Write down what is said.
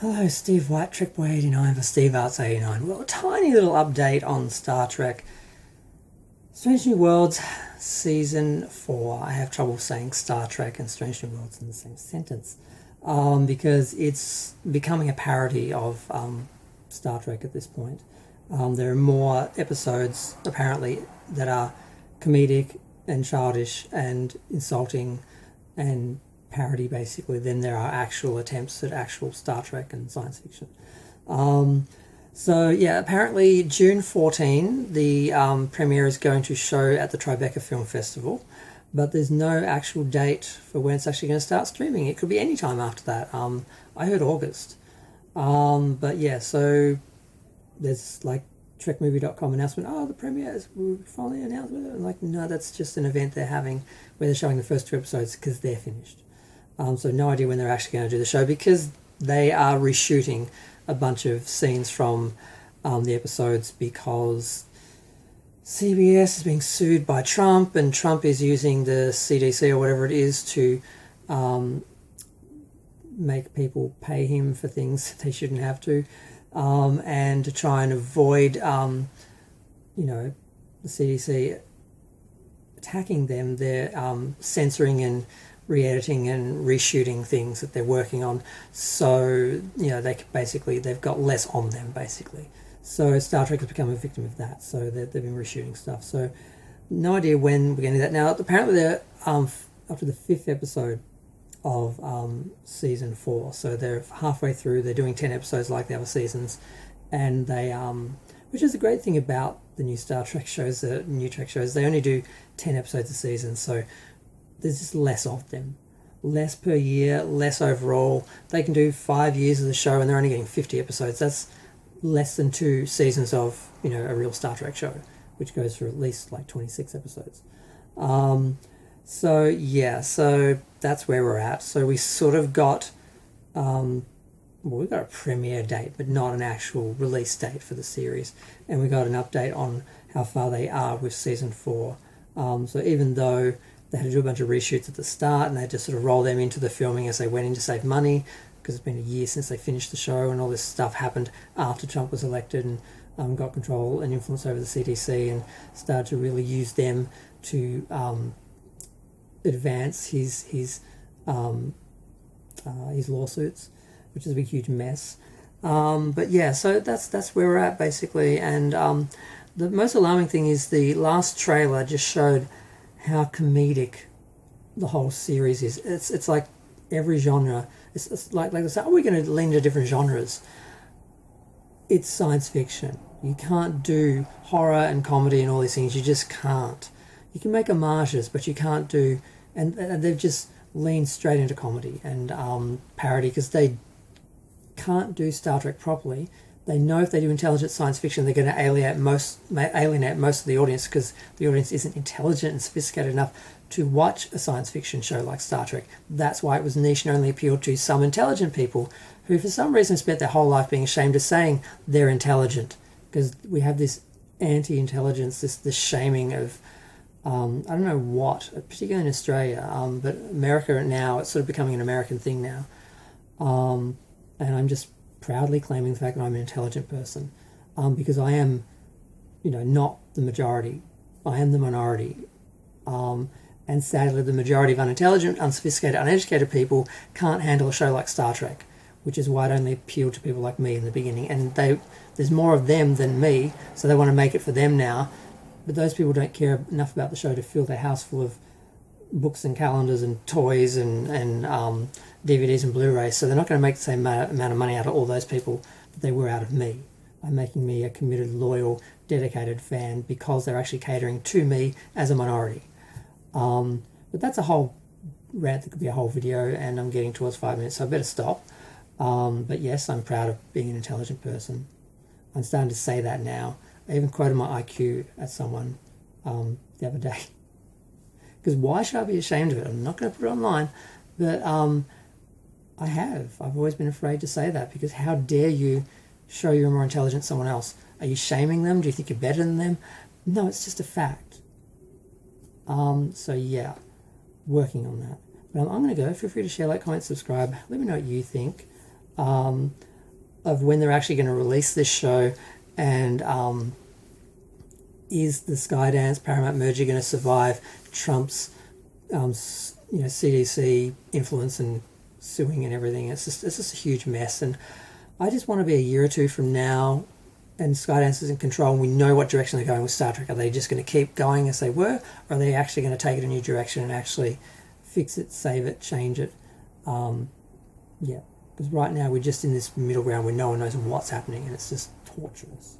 Hello, Steve White, TrekBoy89 for Steve Arts89. Well, a tiny little update on Star Trek Strange New Worlds Season 4. I have trouble saying Star Trek and Strange New Worlds in the same sentence because it's becoming a parody of Star Trek at this point. There are more episodes, apparently, that are comedic and childish and insulting and parody basically than there are actual attempts at actual Star Trek and science fiction. So yeah, apparently June 14, the premiere is going to show at the Tribeca Film Festival, but there's no actual date for when it's actually going to start streaming. It could be any time after that. I heard August. But yeah, so there's like trekmovie.com announcement, oh, the premiere is finally announced. I'm like, no, that's just an event they're having where they're showing the first 2 episodes because they're finished. So no idea when they're actually going to do the show because they are reshooting a bunch of scenes from the episodes because CBS is being sued by Trump and Trump is using the CDC or whatever it is to make people pay him for things they shouldn't have to, and to try and avoid the CDC attacking them. They're censoring and re-editing and reshooting things that they're working on, so they've got less on them basically. So Star Trek has become a victim of that. So they've been reshooting stuff. So no idea when we're going to do that. Now apparently they're up to the 5th episode of season 4, so they're halfway through. They're doing 10 episodes like the other seasons, and they which is the great thing about the new Star Trek shows, the new Trek shows, they only do 10 episodes a season, so there's just less of them. Less per year, less overall. They can do 5 years of the show and they're only getting 50 episodes. That's less than 2 seasons of, a real Star Trek show, which goes for at least like 26 episodes. So that's where we're at. So we sort of got, we've got a premiere date, but not an actual release date for the series. And we got an update on how far they are with season 4. So even though they had to do a bunch of reshoots at the start and they had to sort of roll them into the filming as they went in to save money because it's been a year since they finished the show and all this stuff happened after Trump was elected and got control and influence over the CDC and started to really use them to advance his lawsuits, which is a big huge mess. But yeah, so that's where we're at basically. And the most alarming thing is the last trailer just showed how comedic the whole series is. It's like every genre. It's like they say, oh, we're going to lean into different genres. It's science fiction. You can't do horror and comedy and all these things. You just can't. You can make homages, but you can't do. And they've just leaned straight into comedy and parody because they can't do Star Trek properly. They know if they do intelligent science fiction, they're going to alienate most of the audience because the audience isn't intelligent and sophisticated enough to watch a science fiction show like Star Trek. That's why it was niche and only appealed to some intelligent people who, for some reason, spent their whole life being ashamed of saying they're intelligent because we have this anti-intelligence, this shaming of, I don't know what, particularly in Australia, but America now, it's sort of becoming an American thing now. And I'm just proudly claiming the fact that I'm an intelligent person because I am, not the majority. I am the minority. And sadly, the majority of unintelligent, unsophisticated, uneducated people can't handle a show like Star Trek, which is why it only appealed to people like me in the beginning. And there's more of them than me, so they want to make it for them now. But those people don't care enough about the show to fill their house full of books and calendars and toys and DVDs and Blu-rays, so they're not going to make the same amount of money out of all those people that they were out of me by making me a committed, loyal, dedicated fan because they're actually catering to me as a minority. But that's a whole rant that could be a whole video, and I'm getting towards 5 minutes, so I better stop. But yes, I'm proud of being an intelligent person. I'm starting to say that now. I even quoted my IQ at someone the other day. Because why should I be ashamed of it? I'm not going to put it online, but I've always been afraid to say that because how dare you show you're more intelligent than someone else? Are you shaming them? Do you think you're better than them? No, it's just a fact. So yeah, working on that. But I'm going to go. Feel free to share, like, comment, subscribe. Let me know what you think. of when they're actually going to release this show, and is the Skydance Paramount merger going to survive Trump's CDC influence and suing and everything? It's just a huge mess, and I just want to be a year or two from now and Skydance is in control and we know what direction they're going with Star Trek. Are they just going to keep going as they were, or are they actually going to take it a new direction and actually fix it, save it, change it? Because right now we're just in this middle ground where no one knows what's happening, and it's just torturous.